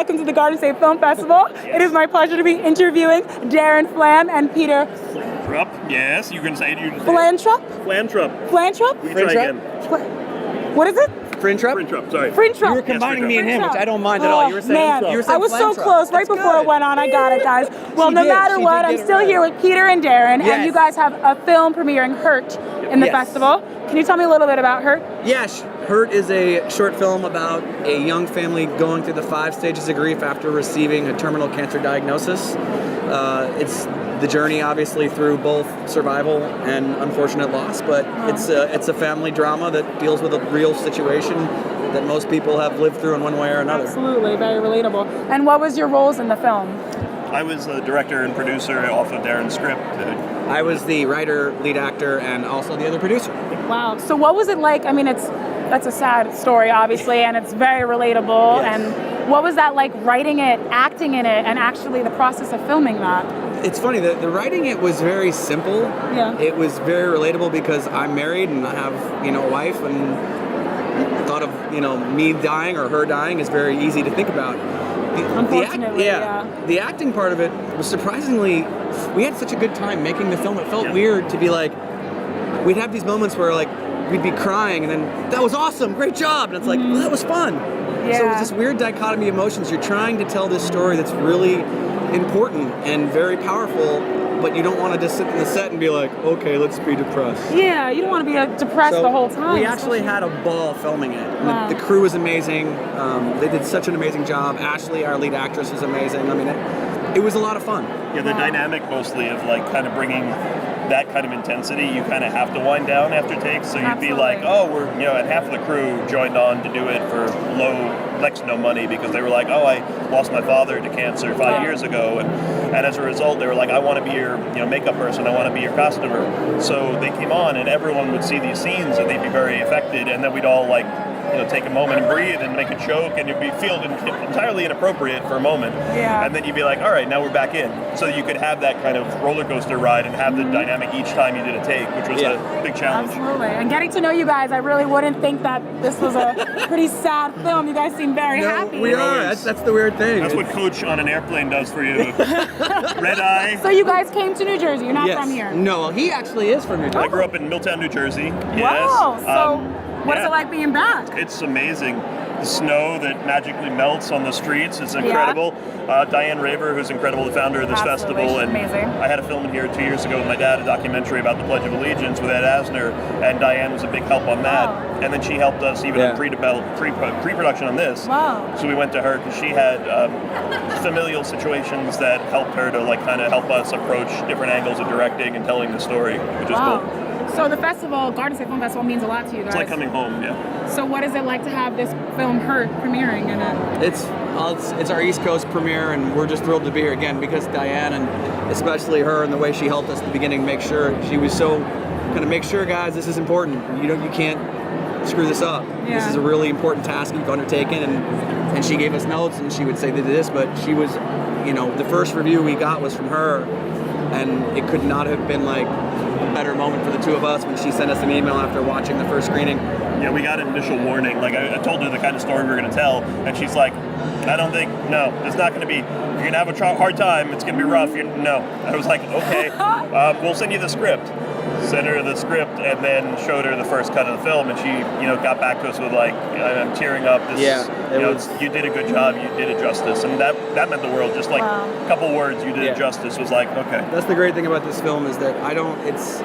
welcome to the Garden State Film Festival. Yes. It is my pleasure to be interviewing Darren Flam and Peter Frintup, yes, you can say it. Flantrop? Flantup. Flantrop? We can try again. What is it? Frintup? Frintup, sorry. Frintup. You were combining me and him, Frintup. which I don't mind at all. You were saying man, you were saying I was so Flantrop. close. Right That's before good. it went on, I got it, guys. Well, She no did. matter She what, did I'm get it still right. here with Peter and Darren, and Yes. you guys have a film premiering, Hurt, in the Yes. festival. Can you tell me a little bit about Hurt? Yeah, Hurt is a short film about a young family going through the 5 stages of grief after receiving a terminal cancer diagnosis. It's the journey, obviously, through both survival and unfortunate loss, but it's a family drama that deals with a real situation that most people have lived through in one way or another. Absolutely, very relatable. And what was your roles in the film? I was the director and producer off of Darren's script. I was the writer, lead actor, and also the other producer. Wow. So what was it like? I mean, that's a sad story, obviously, and it's very relatable. Yes. And what was that like writing it, acting in it, and actually the process of filming that? It's funny, the writing it was very simple. Yeah. It was very relatable because I'm married and I have, a wife, and thought of, me dying or her dying is very easy to think about. Unfortunately, yeah. The acting part of it was surprisingly, we had such a good time making the film. It felt weird to be like, we'd have these moments where like, we'd be crying and then, that was awesome, great job. And it's like, well, that was fun. Yeah. So it was this weird dichotomy of emotions. You're trying to tell this story that's really important and very powerful, but you don't want to just sit in the set and be like, okay, let's be depressed. Yeah, you don't want to be depressed the whole time. We actually had a ball filming it. Wow. The crew was amazing. They did such an amazing job. Ashley, our lead actress, was amazing. I mean, it was a lot of fun. Yeah, the dynamic mostly of like kind of bringing that kind of intensity, you kind of have to wind down after takes. So you'd be like, oh, we're, and half of the crew joined on to do it for next to no money because they were like, oh, I lost my father to cancer 5 years ago. And as a result, they were like, I want to be your, makeup person. I want to be your costumer. So they came on and everyone would see these scenes and they'd be very affected. And then we'd all like, take a moment and breathe and make a joke, and you'd be feel entirely inappropriate for a moment. Yeah. And then you'd be like, all right, now we're back in. So you could have that kind of roller coaster ride and have the dynamic each time you did a take, which was a big challenge. Absolutely. And getting to know you guys, I really wouldn't think that this was a pretty sad film. You guys seem very happy. We are. That's the weird thing. That's what Coach on an airplane does for you. Red eye. So you guys came to New Jersey. You're not Yes. from here. No, he actually is from New Jersey. I grew up in Milltown, New Jersey. Wow. Yes. So what is it like being back? It's amazing. The snow that magically melts on the streets is incredible. Diane Raver, who's incredible, the founder of this Absolutely. festival. She's amazing. I had a film in here 2 years ago with my dad, a documentary about the Pledge of Allegiance with Ed Asner, and Diane was a big help on that. Wow. And then she helped us even in pre-production on this. Wow. So we went to her because she had familial situations that helped her to like kind of help us approach different angles of directing and telling the story, which is cool. So the festival, Garden State Film Festival, means a lot to you guys. It's like coming home, yeah. So what is it like to have this film Hurt premiering in it? It's our East Coast premiere, and we're just thrilled to be here again because Diane, and especially her, and the way she helped us at the beginning, make sure she was so kind of make sure, guys, this is important. You can't screw this up. Yeah. This is a really important task you've undertaken, and she gave us notes, and she would say this, but she was, the first review we got was from her, and it could not have been like a better moment for the two of us when she sent us an email after watching the first screening. Yeah, we got an initial warning. Like I told her the kind of story we were going to tell, and she's like, no, it's not going to be. You're going to have a hard time. It's going to be rough. No. I was like, okay, we'll send you the script. Sent her the script and then showed her the first cut of the film, and she, got back to us with like, I'm tearing up. You did a good job. You did it justice, and that meant the world. Just like a couple words, you did it justice was like, okay. That's the great thing about this film is that it's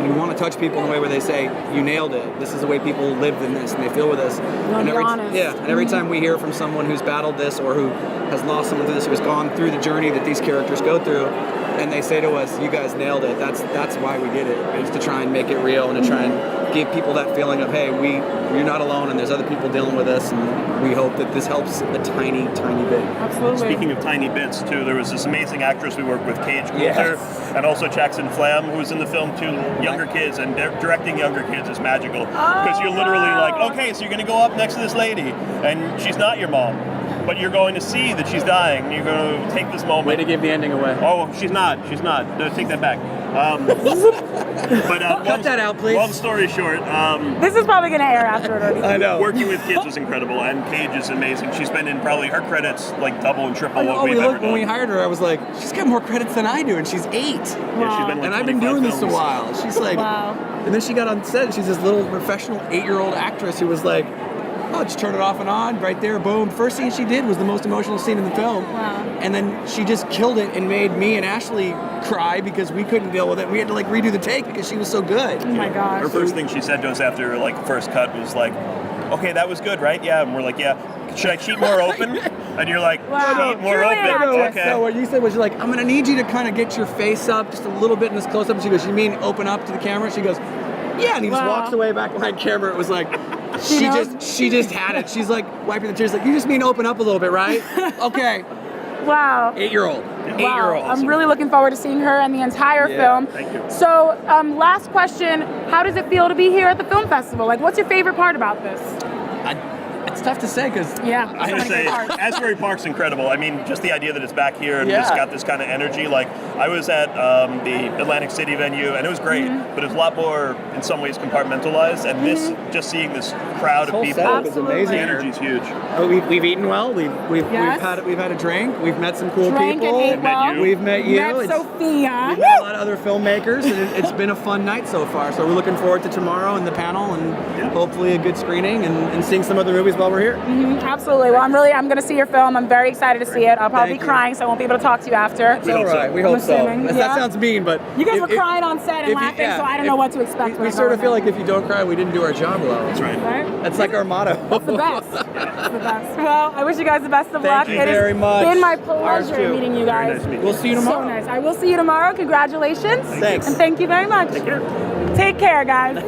you want to touch people in a way where they say, you nailed it. This is the way people live in this and they feel with us. And every time we hear from someone who's battled this or who has lost someone through this, who has gone through the journey that these characters go through, and they say to us, you guys nailed it. That's why we did it. It's to try and make it real and to try and give people that feeling of, hey, you're not alone and there's other people dealing with this, and we hope that this helps a tiny, tiny bit. Absolutely. Speaking of tiny bits, too, there was this amazing actress we worked with, Cage Coulter, and also Jackson Flam, who was in the film, too, younger kids, and directing younger kids is magical. Because you're literally like, okay, so you're going to go up next to this lady, and she's not your mom. But you're going to see that she's dying. You're going to take this moment. Way to give the ending away. Oh, she's not. No, take that back. But Cut that out, please. Long story short, This is probably gonna air after it. I know. working with kids was incredible, and Paige is amazing. She's been in probably her credits like double and triple what we've ever done. When we hired her, I was like, she's got more credits than I do, and she's 8. Yeah, she's been like And I've been 25 doing this a films. while. She's like, Wow. and then she got on set, and she's this little professional 8-year-old actress who was like, oh, just turn it off and on, right there, boom. First scene she did was the most emotional scene in the film. Wow. And then she just killed it and made me and Ashley cry because we couldn't deal with it. We had to like redo the take because she was so good. Oh my gosh. Her first thing she said to us after like first cut was like, "Okay, that was good, right?" Yeah, and we're like, "Yeah." Should I keep more open? And you're like, Wow. "Keep more Truly open." an actress. Okay. So what you said was you're like, I'm gonna need you to kind of get your face up just a little bit in this close up. And she goes, you mean open up to the camera? She goes, yeah. And he just Wow. walks away back behind camera. It was like, She knows. she just had it. She's like wiping the tears. Like, you just mean open up a little bit, right? Okay. Wow. 8-year-old. 8-year-old. I'm really looking forward to seeing her and the entire Yeah, film. thank you. So, last question: how does it feel to be here at the film festival? Like, what's your favorite part about this? It's tough to say because Yeah. I'm gonna say Asbury Park's incredible. I mean, just the idea that it's back here and it's Yeah. got this kind of energy. Like I was at the Atlantic City venue and it was great, Mm-hmm. but it was a lot more, in some ways, compartmentalized. And this, just seeing this crowd of whole people, setup is Absolutely. amazing. the energy's huge. Oh, we've eaten well. We've Yes. had a drink. We've met some cool Drank people. and ate well. you. We've met you. Met It's- Sophia. We've met a lot of other filmmakers, and it's been a fun night so far. So we're looking forward to tomorrow and the panel, and hopefully a good screening and seeing some other movies while we're here. Absolutely. Well, I'm going to see your film. I'm very excited to see it. I'll probably Thank be you. crying, so I won't be able to talk to you after. It's all right. We I'm hope so. assuming, That yeah. sounds mean, but You guys if- were if- crying on set and if you- laughing, yeah, so I don't if- know what to expect. We when I'm sort of going feel there. like if you don't cry, we didn't do our job well. That's right. Right? That's like our motto. That's the best. That's the best. Well, I wish you guys the best of luck. you It has very much. been my Ours pleasure too. meeting you Very guys. nice meeting We'll see you tomorrow. So nice. I will see you tomorrow. Congratulations. Thanks. And thank you very much. Take care. Take care, guys.